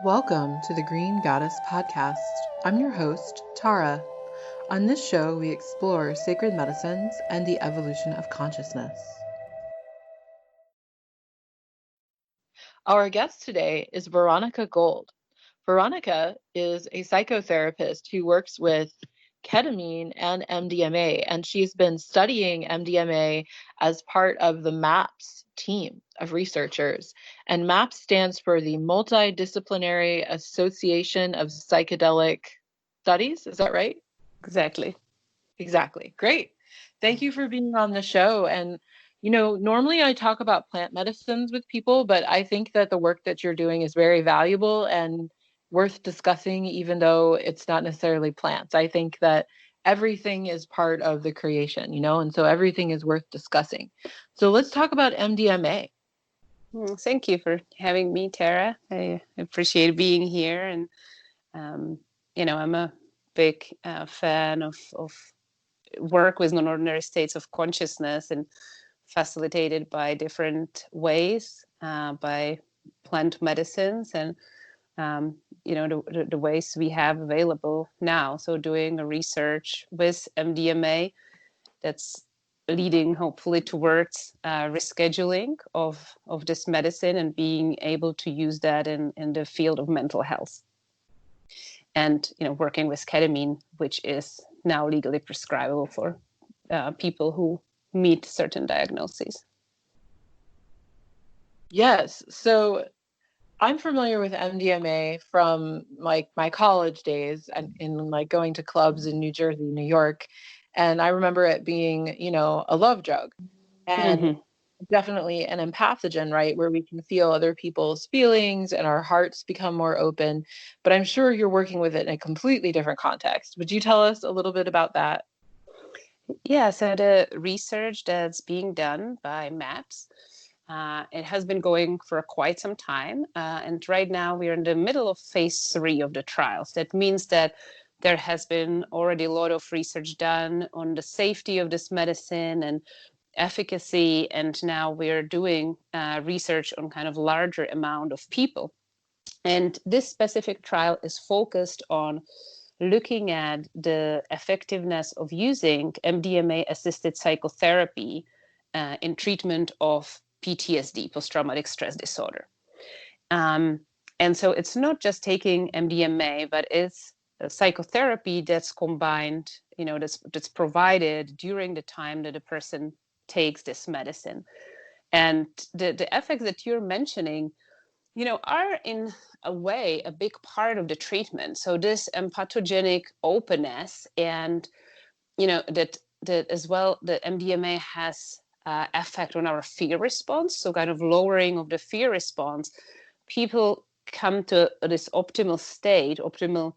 Welcome to the Green Goddess Podcast. I'm your host, Tara. On this show, we explore sacred medicines and the evolution of consciousness. Our guest today is Veronika Gold. Veronika is a psychotherapist who works with ketamine and MDMA, and she's been studying MDMA as part of the MAPS team of researchers. And MAPS stands for the Multidisciplinary Association of Psychedelic Studies. Is that right? Exactly. Exactly. Great. Thank you for being on the show. And normally I talk about plant medicines with people, but I think that the work that you're doing is very valuable and worth discussing, even though it's not necessarily plants. I think that everything is part of the creation, and so everything is worth discussing. So let's talk about MDMA. Thank you for having me, Tara. I appreciate being here. And, I'm a big fan of work with non-ordinary states of consciousness and facilitated by different ways, by plant medicines and, the ways we have available now. So doing a research with MDMA that's leading hopefully towards rescheduling of this medicine and being able to use that in the field of mental health. And, working with ketamine, which is now legally prescribable for people who meet certain diagnoses. Yes. So I'm familiar with MDMA from like my college days and in like going to clubs in New Jersey, New York. And I remember it being, a love drug and definitely an empathogen, right? Where we can feel other people's feelings and our hearts become more open. But I'm sure you're working with it in a completely different context. Would you tell us a little bit about that? Yeah, so the research that's being done by MAPS, it has been going for quite some time. And right now we're in the middle of phase 3 of the trials. That means that there has been already a lot of research done on the safety of this medicine and efficacy. And now we're doing research on kind of larger amount of people. And this specific trial is focused on looking at the effectiveness of using MDMA-assisted psychotherapy in treatment of PTSD, post-traumatic stress disorder. And so it's not just taking MDMA, but it's a psychotherapy that's combined, that's provided during the time that a person takes this medicine. And the effects that you're mentioning, are in a way a big part of the treatment. So this empathogenic openness and, that as well, the MDMA has effect on our fear response. So kind of lowering of the fear response, people come to this optimal state, optimal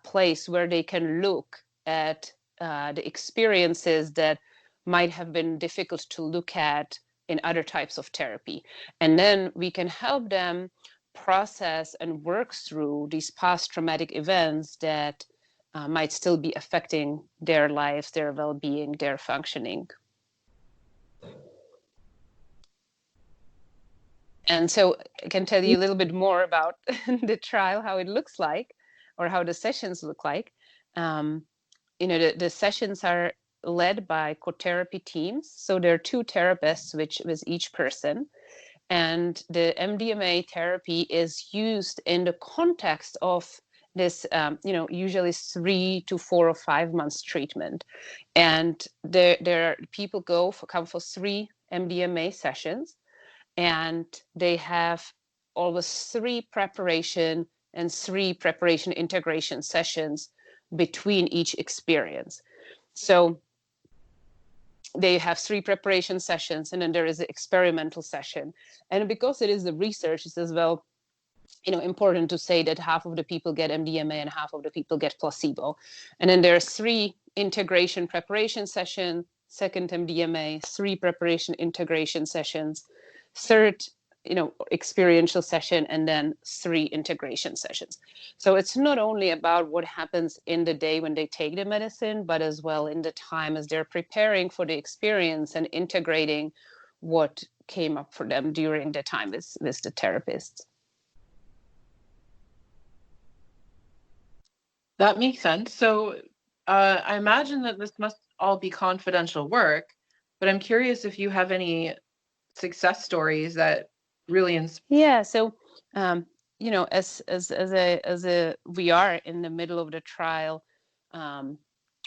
place where they can look at the experiences that might have been difficult to look at in other types of therapy. And then we can help them process and work through these past traumatic events that might still be affecting their lives, their well-being, their functioning. And so I can tell you a little bit more about the trial, how it looks like, or how the sessions look like. The sessions are led by co-therapy teams. So there are 2 therapists with each person. And the MDMA therapy is used in the context of this, usually 3 to 4 or 5 months treatment. And there people come for 3 MDMA sessions, and they have always 3 preparation and 3 preparation integration sessions between each experience. So they have 3 preparation sessions, and then there is an experimental session. And because it is the research, it's as well, important to say that half of the people get MDMA and half of the people get placebo. And then there are 3 integration preparation sessions, second MDMA, 3 preparation integration sessions, third experiential session, and then 3 integration sessions. So it's not only about what happens in the day when they take the medicine, but as well in the time as they're preparing for the experience and integrating what came up for them during the time with the therapist. That makes sense. So I imagine that this must all be confidential work, but I'm curious if you have any success stories that really inspire. Yeah. So, as a we are in the middle of the trial, um,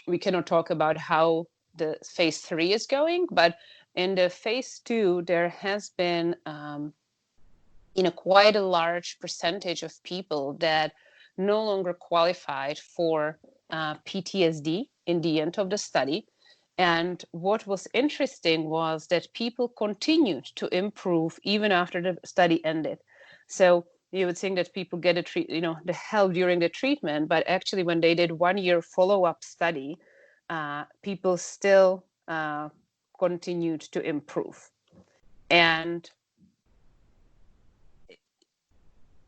we cannot talk about how the phase 3 is going, but in the phase 2, there has been, quite a large percentage of people that no longer qualified for PTSD in the end of the study. And what was interesting was that people continued to improve even after the study ended. So you would think that people get the help during the treatment, but actually, when they did 1 year follow-up study, people still continued to improve. And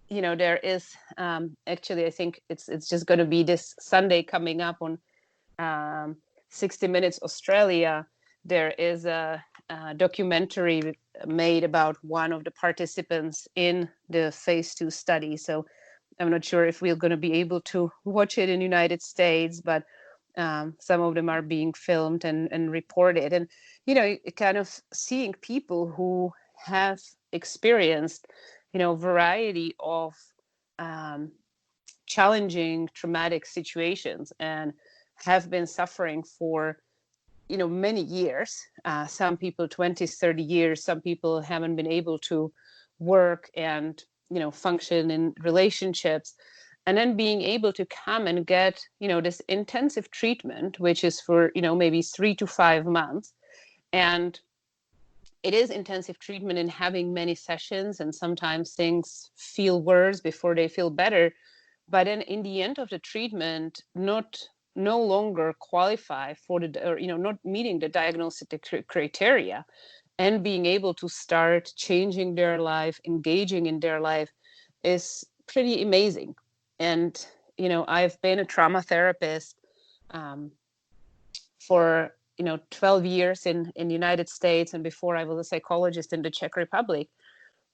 there is actually, I think it's just going to be this Sunday coming up on 60 Minutes Australia. There is a documentary made about one of the participants in the phase 2 study. So I'm not sure if we're going to be able to watch it in the United States, but some of them are being filmed and reported. And, kind of seeing people who have experienced, variety of um, challenging, traumatic situations and have been suffering for many years, some people 20s, 30 years, some people haven't been able to work and function in relationships, and then being able to come and get this intensive treatment, which is for maybe 3 to 5 months. And it is intensive treatment and having many sessions, and sometimes things feel worse before they feel better, but then in the end of the treatment, no longer qualify for not meeting the diagnostic criteria, and being able to start changing their life, engaging in their life, is pretty amazing. And I've been a trauma therapist um, for 12 years in the United States, and before I was a psychologist in the Czech Republic.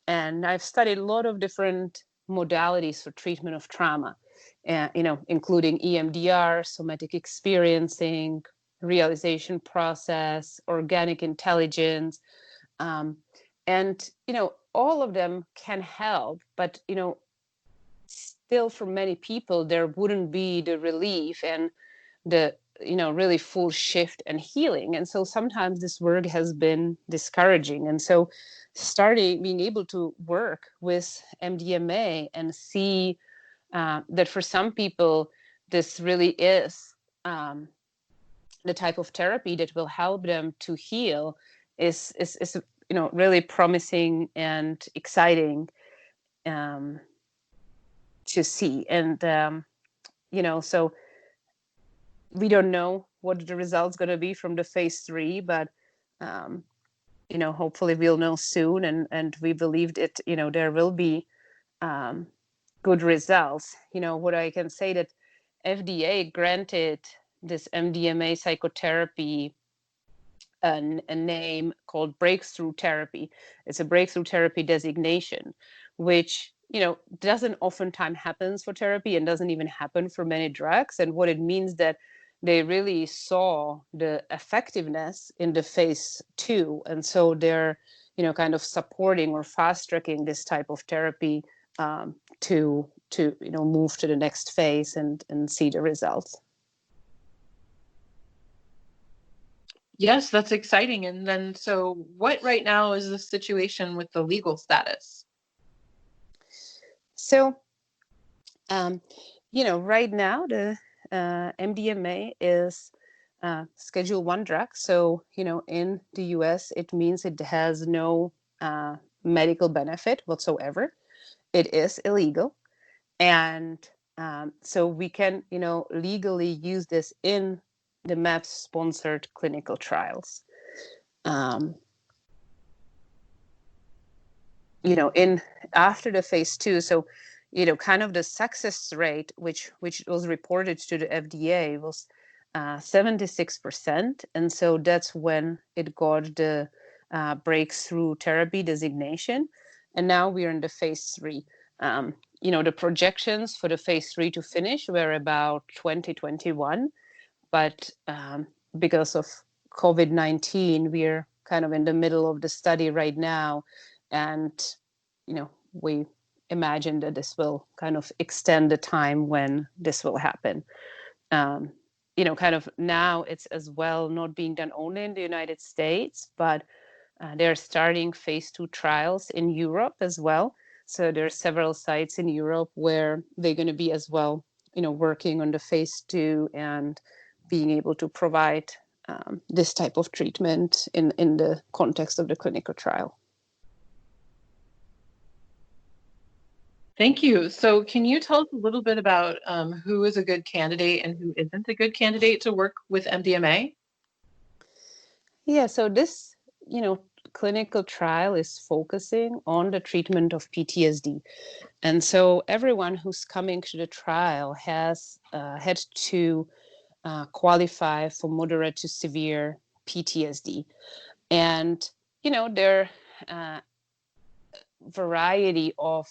And I've studied a lot of different modalities for treatment of trauma, including EMDR, somatic experiencing, realization process, organic intelligence, and all of them can help. But still, for many people, there wouldn't be the relief and the really full shift and healing. And so sometimes this work has been discouraging. And so being able to work with MDMA and see that for some people this really is the type of therapy that will help them to heal is really promising and exciting to see. And so we don't know what the result's going to be from the phase 3, but hopefully we'll know soon, and we believe that there will be good results. What I can say, that FDA granted this MDMA psychotherapy a name called breakthrough therapy. It's a breakthrough therapy designation, which doesn't oftentimes happens for therapy and doesn't even happen for many drugs. And what it means that they really saw the effectiveness in the phase 2, and so they're kind of supporting or fast tracking this type of therapy to move to the next phase and see the results. Yes, that's exciting. And then, so what right now is the situation with the legal status? So, right now the MDMA is Schedule 1 drug. So, in the US, it means it has no medical benefit whatsoever. It is illegal. And so we can, legally use this in the MAPS-sponsored clinical trials. In after the phase 2, so kind of the success rate which was reported to the FDA was 76%, and so that's when it got the breakthrough therapy designation. And now we're in the phase 3. The projections for the phase 3 to finish were about 2021, but because of COVID-19, we're kind of in the middle of the study right now, and we imagine that this will kind of extend the time when this will happen. Kind of now it's as well not being done only in the United States, but they're starting phase 2 trials in Europe as well. So there are several sites in Europe where they're going to be as well, working on the phase 2 and being able to provide this type of treatment in the context of the clinical trial. Thank you. So can you tell us a little bit about who is a good candidate and who isn't a good candidate to work with MDMA? Yeah, so this, clinical trial is focusing on the treatment of PTSD. And so everyone who's coming to the trial has had to qualify for moderate to severe PTSD. And, there are variety of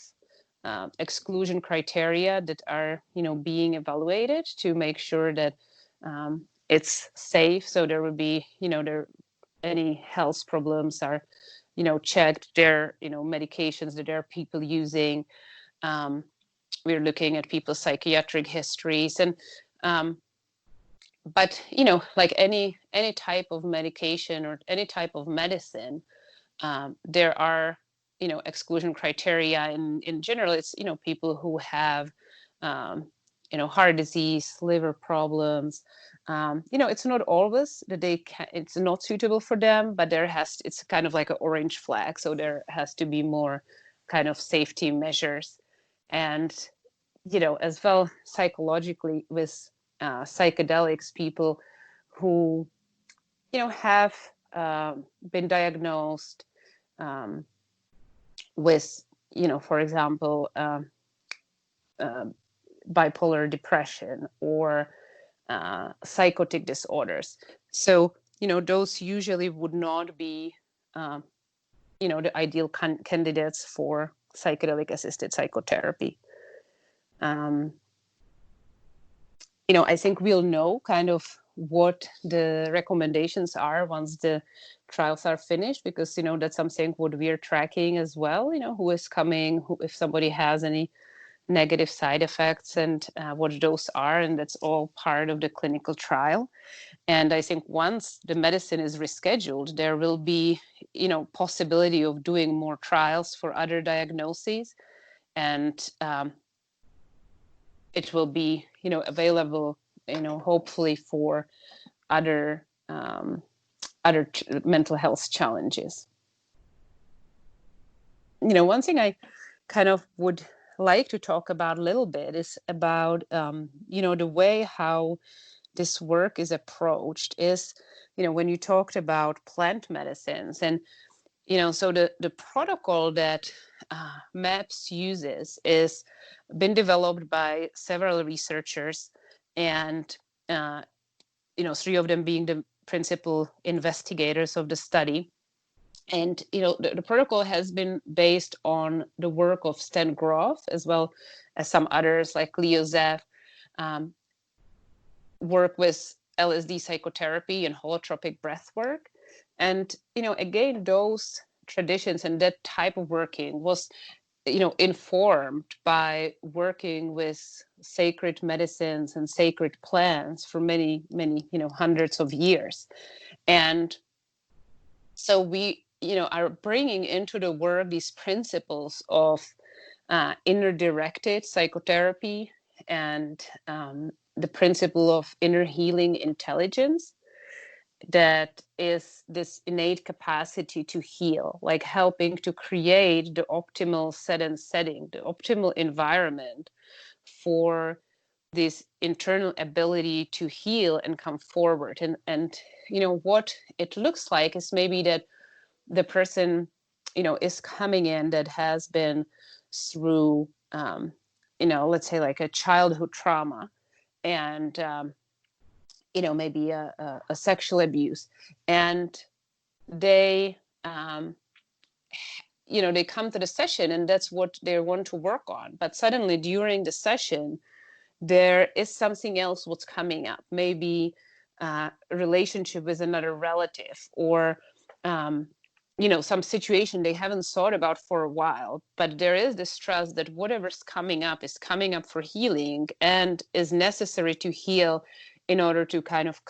exclusion criteria that are, being evaluated to make sure that it's safe. So there would be, any health problems are, checked. There, medications that there are people using. We're looking at people's psychiatric histories, and but like any type of medication or any type of medicine, there are exclusion criteria. In general, it's people who have heart disease, liver problems. It's not always that it's not suitable for them, but it's kind of like an orange flag. So there has to be more kind of safety measures. And, as well psychologically with psychedelics, people who, have been diagnosed with, for example, bipolar depression or psychotic disorders. So, those usually would not be, the ideal candidates for psychedelic assisted psychotherapy. I think we'll know kind of what the recommendations are once the trials are finished, because, that's something what we're tracking as well, who is coming, if somebody has any negative side effects and what those are. And that's all part of the clinical trial. And I think once the medicine is rescheduled, there will be, possibility of doing more trials for other diagnoses. And it will be, available, hopefully for other mental health challenges. One thing I kind of would like to talk about a little bit is about, the way how this work is approached is, when you talked about plant medicines and, so the protocol that MAPS uses is been developed by several researchers, and, 3 of them being the principal investigators of the study. And, the protocol has been based on the work of Stan Grof, as well as some others like Leo Zeff, work with LSD psychotherapy and holotropic breath work. And, again, those traditions and that type of working was, informed by working with sacred medicines and sacred plants for many, many, hundreds of years. And so we, are bringing into the work these principles of inner directed psychotherapy and the principle of inner healing intelligence, that is this innate capacity to heal, like helping to create the optimal setting, the optimal environment for this internal ability to heal and come forward. And what it looks like is maybe that the person, is coming in that has been through, let's say like a childhood trauma, and maybe a sexual abuse, and they they come to the session and that's what they want to work on. But suddenly during the session, there is something else what's coming up, maybe a relationship with another relative, or some situation they haven't thought about for a while, but there is this trust that whatever's coming up is coming up for healing and is necessary to heal in order to kind of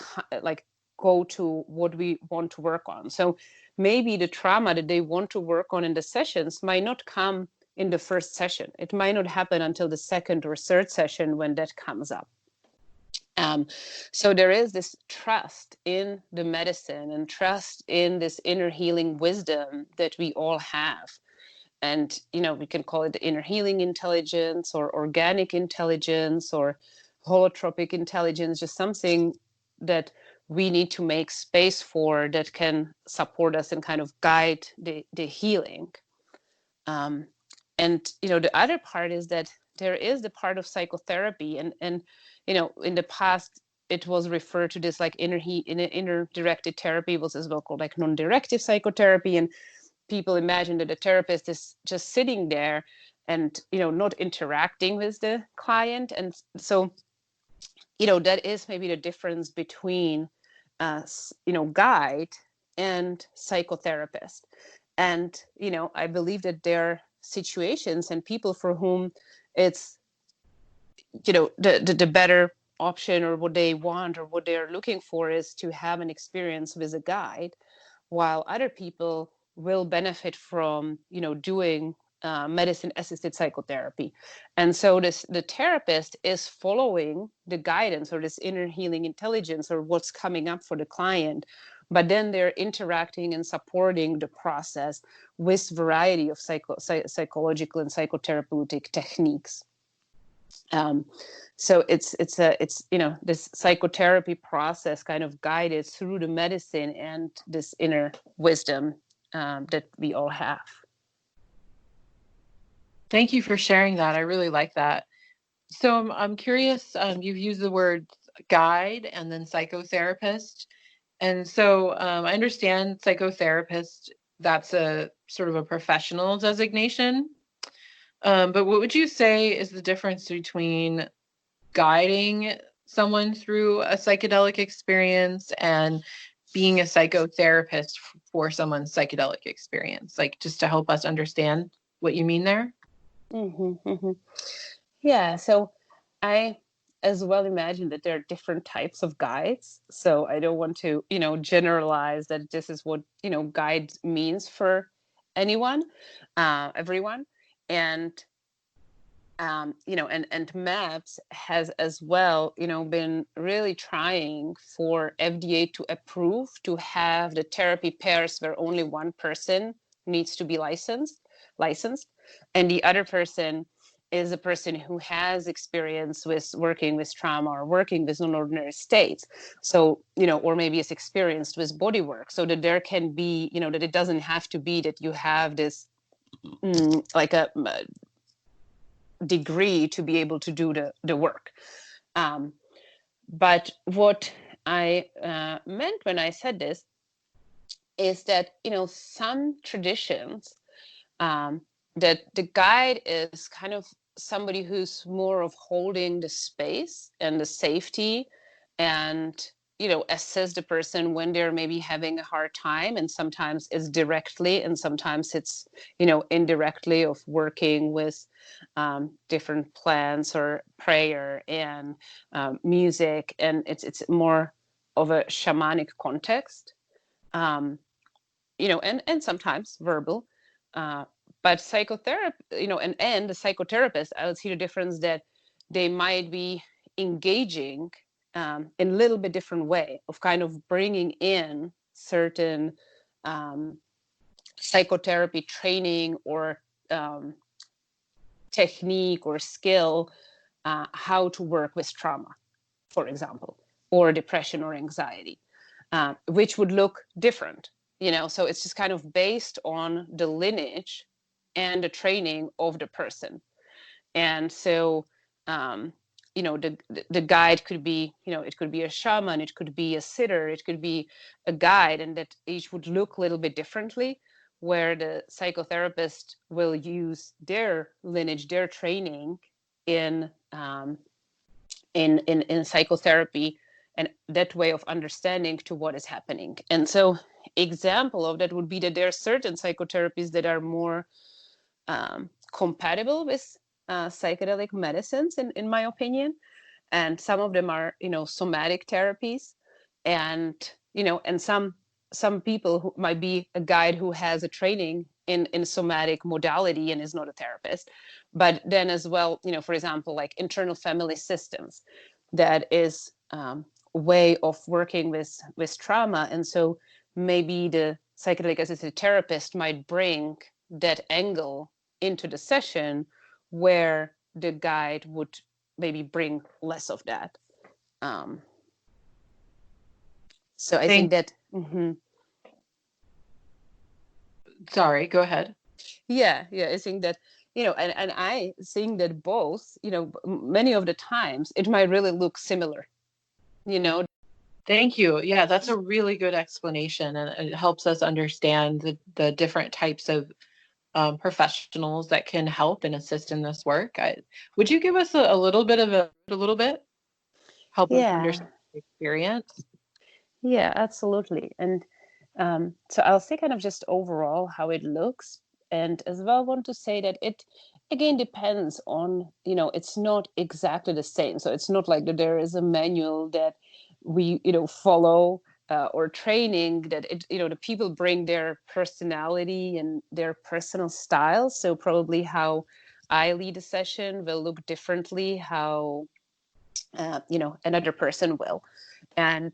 like go to what we want to work on. So maybe the trauma that they want to work on in the sessions might not come in the first session. It might not happen until the second or third session when that comes up. So there is this trust in the medicine and trust in this inner healing wisdom that we all have. And, we can call it the inner healing intelligence or organic intelligence or holotropic intelligence, just something that we need to make space for that can support us and kind of guide the healing. And the other part is that there is the part of psychotherapy, and in the past it was referred to this like inner directed therapy, was as well called like non-directive psychotherapy, and people imagine that the therapist is just sitting there and not interacting with the client. And so that is maybe the difference between guide and psychotherapist. And I believe that there are situations and people for whom it's the better option, or what they want or what they're looking for is to have an experience with a guide, while other people will benefit from doing medicine assisted psychotherapy. And so the therapist is following the guidance or this inner healing intelligence or what's coming up for the client, but then they're interacting and supporting the process with variety of psychological and psychotherapeutic techniques. So it's this psychotherapy process kind of guided through the medicine and this inner wisdom that we all have. Thank you for sharing that. I really like that. So I'm curious, you've used the word guide and then psychotherapist. And so I understand psychotherapist, that's a sort of a professional designation. But what would you say is the difference between guiding someone through a psychedelic experience and being a psychotherapist for someone's psychedelic experience? Like, just to help us understand what you mean there. Mm-hmm, mm-hmm. Yeah, so I as well imagine that there are different types of guides. So I don't want to, generalize that this is what, guide means for anyone, everyone. And and MAPS has as well, been really trying for FDA to approve to have the therapy pairs where only one person needs to be licensed, and the other person is a person who has experience with working with trauma or working with non-ordinary states. So, or maybe is experienced with body work, so that there can be, that it doesn't have to be that you have this like a degree to be able to do the work. But what I meant when I said this is that, some traditions, that the guide is kind of somebody who's more of holding the space and the safety and, assess the person when they're maybe having a hard time. And sometimes it's directly and sometimes it's, indirectly of working with different plants or prayer and music. And it's more of a shamanic context, and sometimes verbal. But psychotherapy, and the psychotherapist, I would see the difference that they might be engaging in a little bit different way of kind of bringing in certain psychotherapy training or technique or skill, how to work with trauma, for example, or depression or anxiety, which would look different. So it's just kind of based on the lineage and the training of the person. And so the guide could be, it could be a shaman, it could be a sitter, it could be a guide, and that each would look a little bit differently. where the psychotherapist will use their lineage, their training in psychotherapy, and that way of understanding to what is happening. And so example of that would be that there are certain psychotherapies that are more compatible with psychedelic medicines, in my opinion. And some of them are, somatic therapies, and and some people who might be a guide who has a training in somatic modality and is not a therapist. But then as well, for example, like internal family systems, that is way of working with trauma. And so maybe the psychedelic assisted therapist might bring that angle into the session, where the guide would maybe bring less of that. So I think that. Sorry, go ahead. Yeah, I think that, and I think that both, many of the times it might really look similar, Thank you. Yeah, that's a really good explanation, and it helps us understand the different types of professionals that can help and assist in this work. Would you give us a little bit help us understand the experience? Yeah, absolutely. And so I'll say kind of just overall how it looks, and as well want to say that it again depends on, it's not exactly the same. So it's not like that there is a manual that we, follow, or training that the people bring their personality and their personal style. So probably how I lead a session will look differently, how another person will. And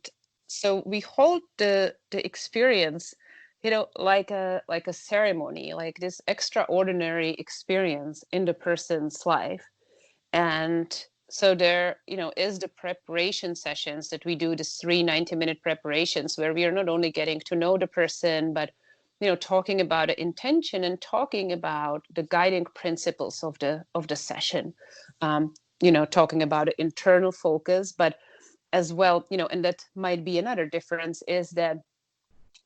so we hold the experience, like a ceremony, like this extraordinary experience in the person's life. And so there, is the preparation sessions that we do, the 3 90-minute preparations, where we are not only getting to know the person, but talking about the intention and talking about the guiding principles of the session. Talking about the internal focus, but as well, and that might be another difference, is that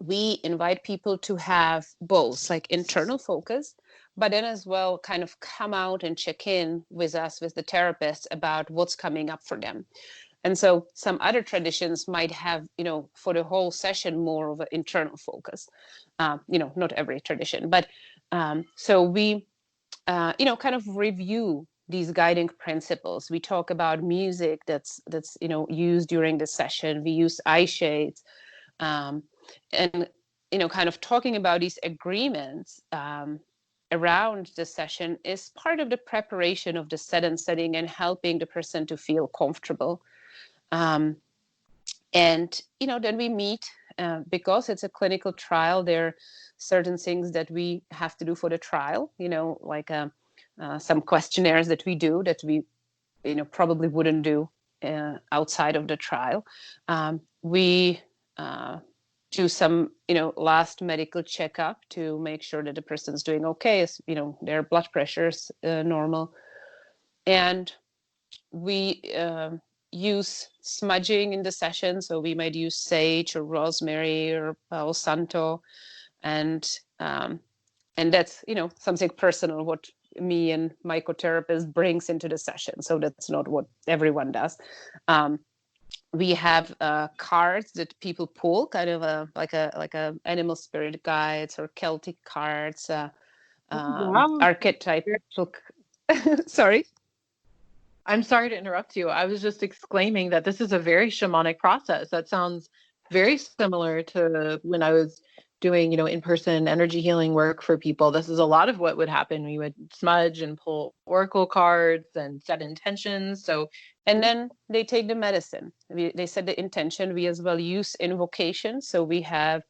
we invite people to have both like internal focus, but then as well kind of come out and check in with us, with the therapist, about what's coming up for them. And so some other traditions might have, for the whole session, more of an internal focus. Not every tradition, but so we, kind of review these guiding principles. We talk about music that's used during the session. We use eye shades, and kind of talking about these agreements around the session is part of the preparation of the set and setting and helping the person to feel comfortable. And then we meet, because it's a clinical trial. There are certain things that we have to do for the trial, like some questionnaires that we do that we probably wouldn't do outside of the trial. We do some last medical checkup to make sure that the person's doing okay, their blood pressure's normal. And we use smudging in the session, so we might use sage or rosemary or palo santo, and that's something personal what me and my co-therapist brings into the session. So that's not what everyone does. We have cards that people pull, kind of like a animal spirit guides or Celtic cards, archetype book. Sorry. I'm sorry to interrupt you. I was just exclaiming that this is a very shamanic process. That sounds very similar to when I was doing, in-person energy healing work for people. This is a lot of what would happen. We would smudge and pull oracle cards and set intentions. And then they take the medicine. They set the intention. We as well use invocation. So we have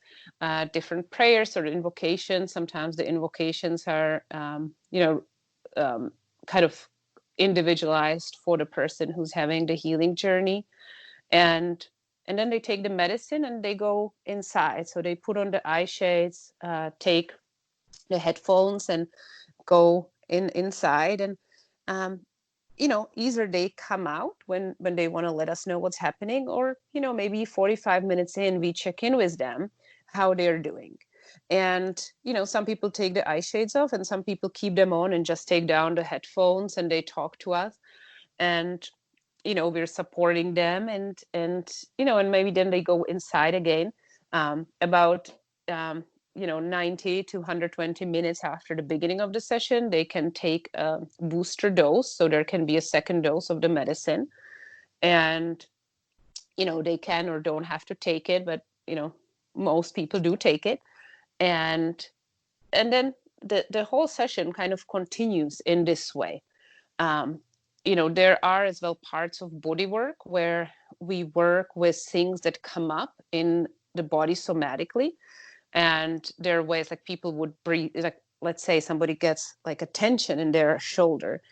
different prayers or invocations. Sometimes the invocations are, kind of individualized for the person who's having the healing journey. And then they take the medicine and they go inside. So they put on the eye shades, take the headphones and go inside. And either they come out when they want to let us know what's happening, or maybe 45 minutes in, we check in with them how they're doing. And, some people take the eye shades off and some people keep them on and just take down the headphones and they talk to us. And, we're supporting them and maybe then they go inside again, about, 90 to 120 minutes after the beginning of the session, they can take a booster dose. So there can be a second dose of the medicine. And, they can or don't have to take it, but, most people do take it. And then the whole session kind of continues in this way. There are as well parts of body work where we work with things that come up in the body somatically. And there are ways like people would breathe, like let's say somebody gets like a tension in their shoulder.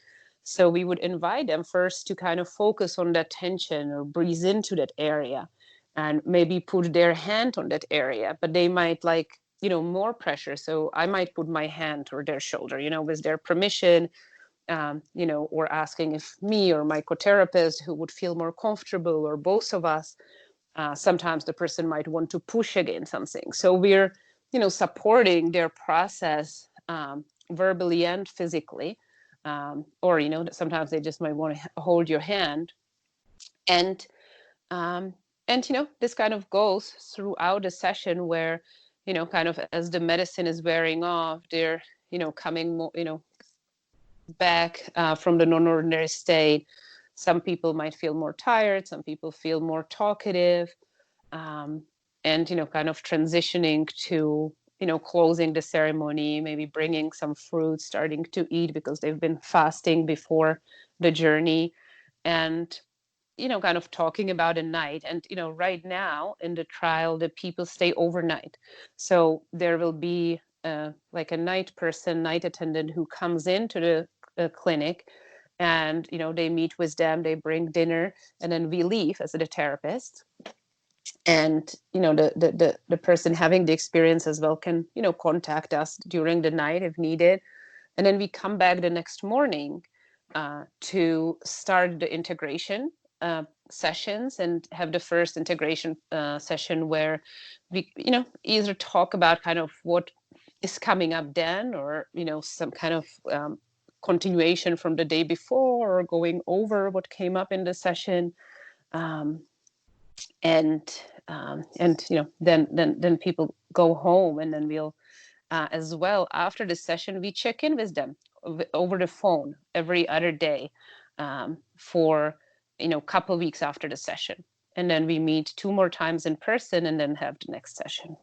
So we would invite them first to kind of focus on that tension or breathe into that area and maybe put their hand on that area, but they might like, more pressure. So I might put my hand or their shoulder, with their permission, or asking if me or my co-therapist who would feel more comfortable, or both of us. Sometimes the person might want to push against something. So we're, supporting their process, verbally and physically. Or, sometimes they just might want to hold your hand. And, this kind of goes throughout the session where, kind of as the medicine is wearing off, they're, coming more, back from the non-ordinary state. Some people might feel more tired, some people feel more talkative, and kind of transitioning to closing the ceremony, maybe bringing some fruit, starting to eat because they've been fasting before the journey, and kind of talking about a night. And right now in the trial, the people stay overnight, so there will be like a night attendant who comes into the clinic, and they meet with them, they bring dinner, and then we leave as the therapist. And the person having the experience as well can contact us during the night if needed, and then we come back the next morning to start the integration sessions and have the first integration session where we either talk about kind of what is coming up then, or some kind of continuation from the day before, or going over what came up in the session, and then people go home, and then we'll as well after the session we check in with them over the phone every other day, for a couple weeks after the session, and then we meet 2 more times in person and then have the next session.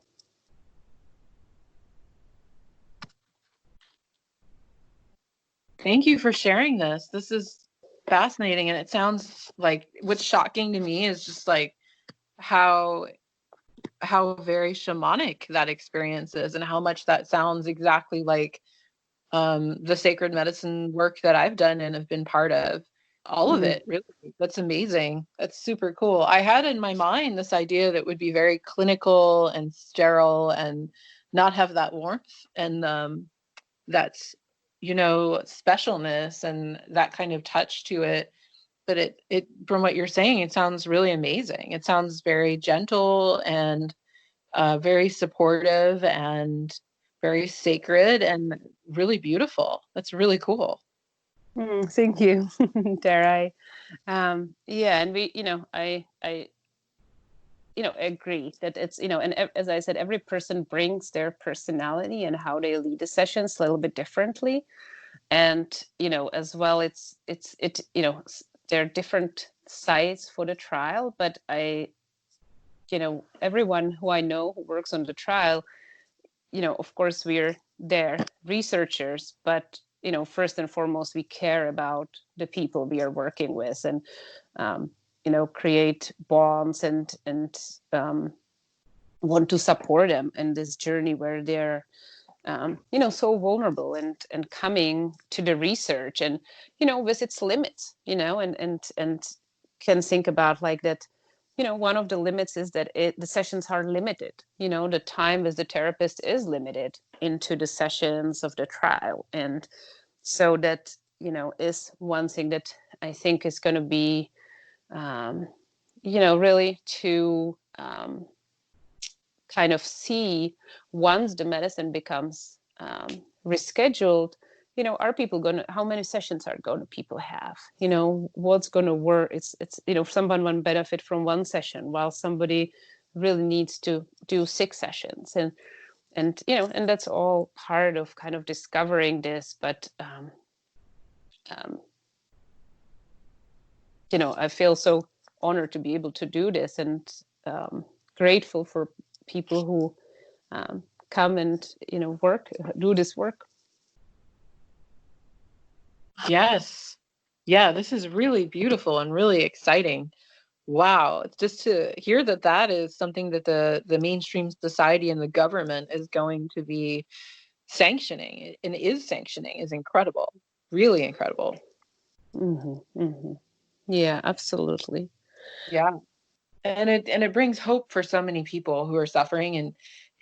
Thank you for sharing this. This is fascinating. And it sounds like what's shocking to me is just like how very shamanic that experience is, and how much that sounds exactly like the sacred medicine work that I've done and have been part of. All of it, really. That's amazing. That's super cool. I had in my mind this idea that would be very clinical and sterile and not have that warmth and that's specialness and that kind of touch to it. But it from what you're saying, it sounds really amazing. It sounds very gentle and very supportive and very sacred and really beautiful. That's really cool. Thank you, Tara. Yeah, and we, I agree that it's, and as I said, every person brings their personality and how they lead the sessions a little bit differently. And, as well, there are different sites for the trial, but everyone who I know who works on the trial, of course we're there researchers, but, first and foremost, we care about the people we are working with, and, create bonds and want to support them in this journey where they're, so vulnerable and coming to the research and, with its limits, and can think about like that, one of the limits is that the sessions are limited, the time with the therapist is limited into the sessions of the trial. And so that, is one thing that I think is going to be, really to kind of see once the medicine becomes rescheduled, are people how many sessions are going to people have? What's going to work? It's someone will benefit from one session while somebody really needs to do 6 sessions. And that's all part of kind of discovering this. But I feel so honored to be able to do this, and grateful for people who come and do this work. Yes. Yeah, this is really beautiful and really exciting. Wow. It's just to hear that is something that the mainstream society and the government is going to be sanctioning and is sanctioning is incredible. Really incredible. Mm-hmm, mm-hmm. Yeah, absolutely. Yeah. And it brings hope for so many people who are suffering, and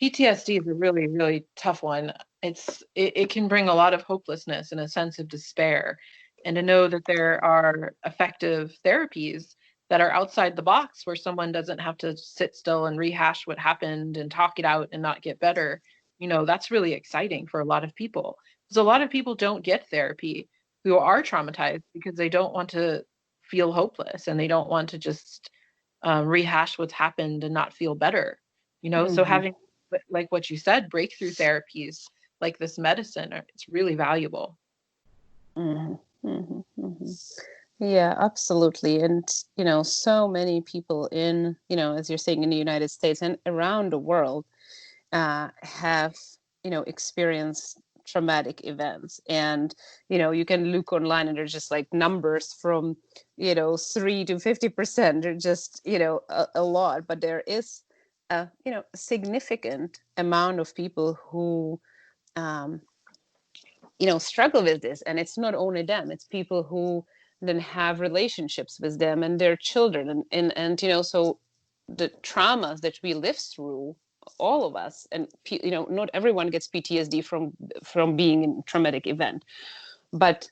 PTSD is a really, really tough one. It can bring a lot of hopelessness and a sense of despair. And to know that there are effective therapies that are outside the box where someone doesn't have to sit still and rehash what happened and talk it out and not get better, that's really exciting for a lot of people. Because a lot of people don't get therapy who are traumatized because they don't want to feel hopeless and they don't want to just rehash what's happened and not feel better. So having, like what you said, breakthrough therapies like this medicine, it's really valuable. Mm-hmm. Mm-hmm. Mm-hmm. Yeah, absolutely. And, so many people in, as you're saying, in the United States and around the world have, experienced traumatic events. And, you can look online and there's just like numbers from, 3 to 50%. They're just, a lot. But there is, a significant amount of people who, struggle with this. And it's not only them, it's people who then have relationships with them and their children. And so the traumas that we live through, all of us, and, not everyone gets PTSD from being in a traumatic event, but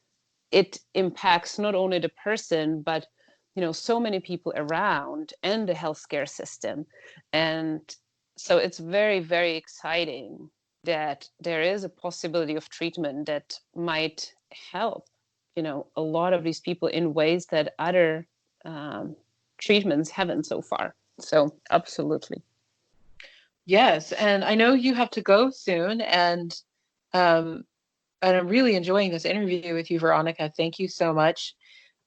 it impacts not only the person, but, so many people around and the healthcare system. And so it's very, very exciting that there is a possibility of treatment that might help, a lot of these people in ways that other treatments haven't so far. So absolutely. Yes, and I know you have to go soon, and I'm really enjoying this interview with you, Veronika. Thank you so much.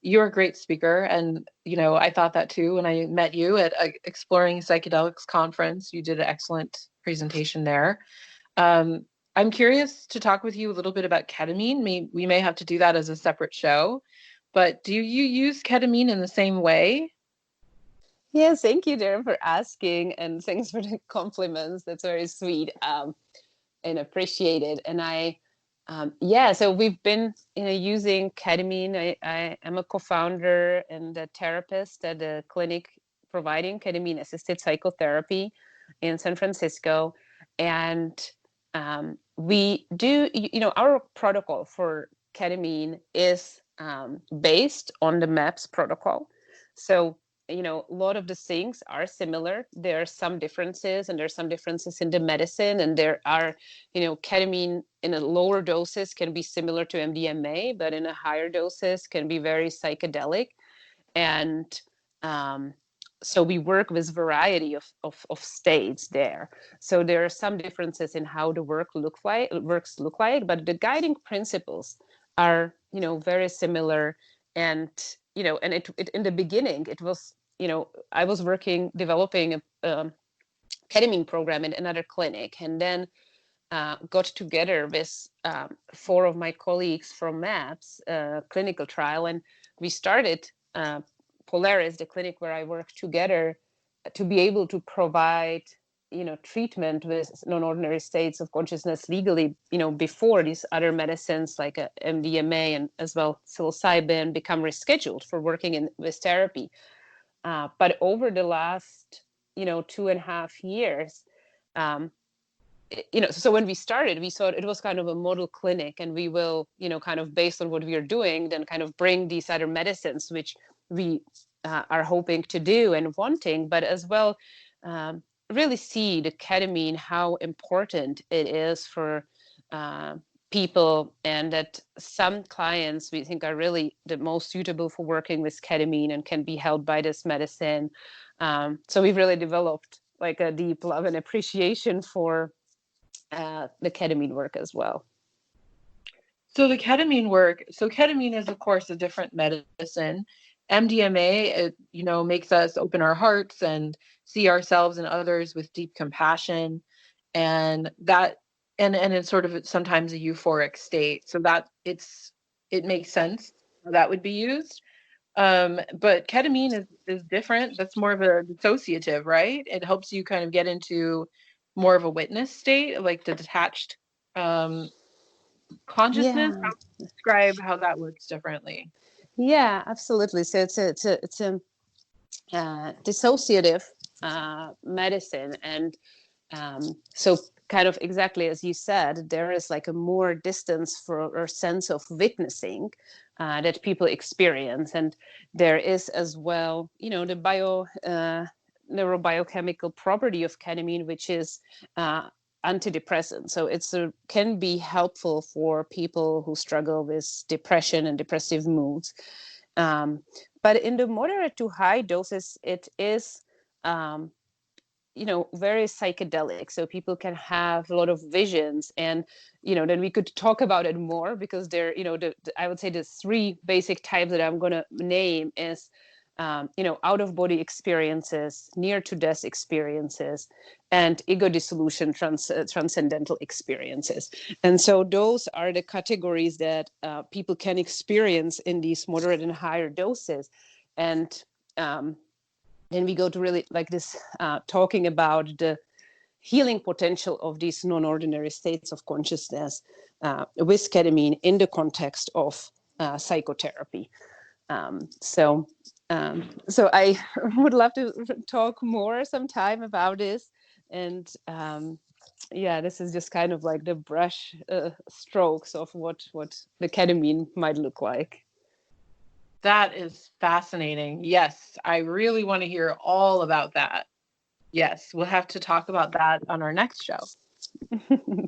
You're a great speaker, and I thought that too when I met you at Exploring Psychedelics conference. You did an excellent presentation there. Um, I'm curious to talk with you a little bit about ketamine. We may have to do that as a separate show, but do you use ketamine in the same way? Yes, thank you, Darren, for asking, and thanks for the compliments. That's very sweet and appreciated. And so we've been using ketamine. I am a co-founder and a therapist at a clinic providing ketamine-assisted psychotherapy in San Francisco. And we do, our protocol for ketamine is based on the MAPS protocol. So a lot of the things are similar. There are some differences, and there's some differences in the medicine, and there are, ketamine in a lower doses can be similar to MDMA, but in a higher doses can be very psychedelic. And so we work with variety of states there. So there are some differences in how the works look like, but the guiding principles are, very similar. And, and it in the beginning, it was, I was developing a ketamine program in another clinic, and then got together with 4 of my colleagues from MAPS clinical trial, and we started Polaris, the clinic where I work, together to be able to provide treatment with non-ordinary states of consciousness legally, before these other medicines like MDMA and as well psilocybin become rescheduled for working with therapy. But over the last 2.5 years, so when we started, we thought it was kind of a model clinic, and we will, kind of based on what we are doing, then kind of bring these other medicines, which we are hoping to do and wanting, but as well really see the ketamine, how important it is for people, and that some clients we think are really the most suitable for working with ketamine and can be helped by this medicine. So we've really developed like a deep love and appreciation for the ketamine work as well. So the ketamine work, so ketamine is of course a different medicine. MDMA, it, makes us open our hearts and see ourselves and others with deep compassion, and that, and it's sort of sometimes a euphoric state. So that it makes sense how that would be used. But ketamine is different. That's more of a dissociative, right? It helps you kind of get into more of a witness state, like the detached consciousness. Yeah, How would you describe how that works differently? yeah, absolutely. So it's a dissociative medicine, and so kind of exactly as you said, there is like a more distance for or sense of witnessing that people experience, and there is as well, the neurobiochemical property of ketamine, which is antidepressant. So can be helpful for people who struggle with depression and depressive moods. But in the moderate to high doses, it is very psychedelic, so people can have a lot of visions, and then we could talk about it more, because there, I would say the three basic types that I'm going to name is out of body experiences, near to death experiences, and ego dissolution, transcendental experiences. And so those are the categories that people can experience in these moderate and higher doses. And then we go to really like this, talking about the healing potential of these non-ordinary states of consciousness with ketamine in the context of psychotherapy. So I would love to talk more sometime about this. And yeah, this is just kind of like the brush strokes of what the ketamine might look like. That is fascinating. Yes, I really want to hear all about that. Yes, we'll have to talk about that on our next show.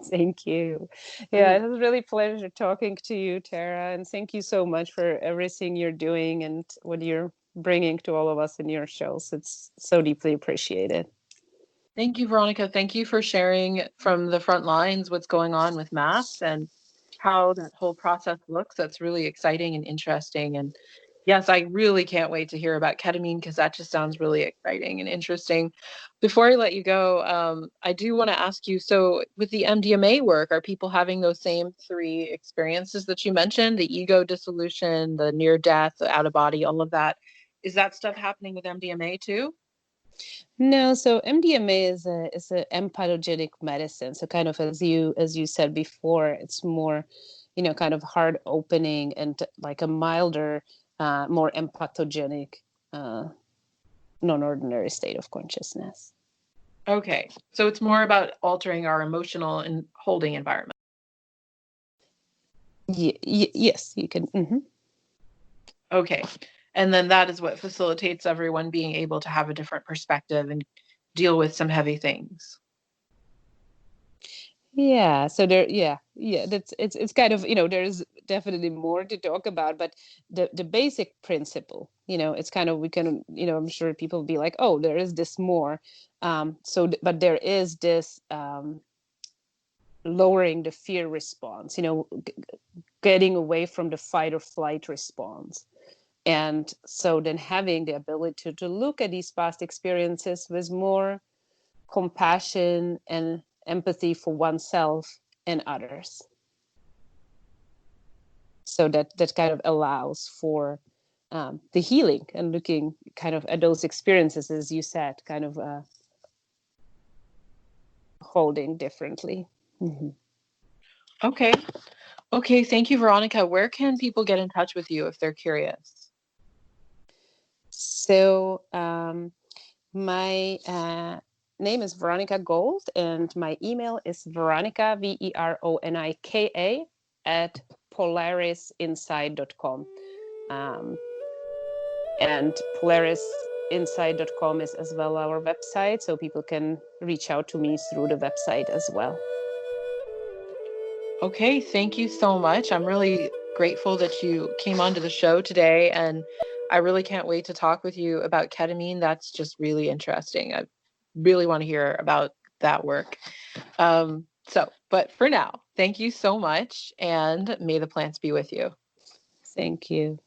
Thank you. Yeah, it was really a pleasure talking to you, Tara, and thank you so much for everything you're doing and what you're bringing to all of us in your shows. It's so deeply appreciated. Thank you, Veronika. Thank you for sharing from the front lines what's going on with MAPS and how that whole process looks. That's really exciting and interesting. And yes, I really can't wait to hear about ketamine, because that just sounds really exciting and interesting. Before I let you go, I do want to ask you, so with the MDMA work, are people having those same three experiences that you mentioned, the ego dissolution, the near death, the out of body, all of that? Is that stuff happening with MDMA too? No, so MDMA is a empathogenic medicine. So kind of as you said before, it's more, kind of heart opening and like a milder, more empathogenic, non-ordinary state of consciousness. Okay, so it's more about altering our emotional and holding environment. Yes, you can. Mm-hmm. Okay, and then that is what facilitates everyone being able to have a different perspective and deal with some heavy things. Yeah, so yeah, that's it's kind of, there's definitely more to talk about, but the basic principle, it's kind of, we can, I'm sure people will be like, oh, there is this more, but there is this lowering the fear response, getting away from the fight or flight response. And so then having the ability to look at these past experiences with more compassion and empathy for oneself and others. So that kind of allows for the healing and looking kind of at those experiences, as you said, kind of holding differently. Mm-hmm. Okay. Okay, thank you, Veronika. Where can people get in touch with you if they're curious? So my name is Veronika Gold, and my email is Veronika, Veronika, at polarisinsight.com. And Polaris insight.com is as well our website, so people can reach out to me through the website as well. Okay, thank you so much. I'm really grateful that you came onto the show today, and I really can't wait to talk with you about ketamine. That's just really interesting. I really want to hear about that work. But for now, thank you so much, and may the plants be with you. Thank you.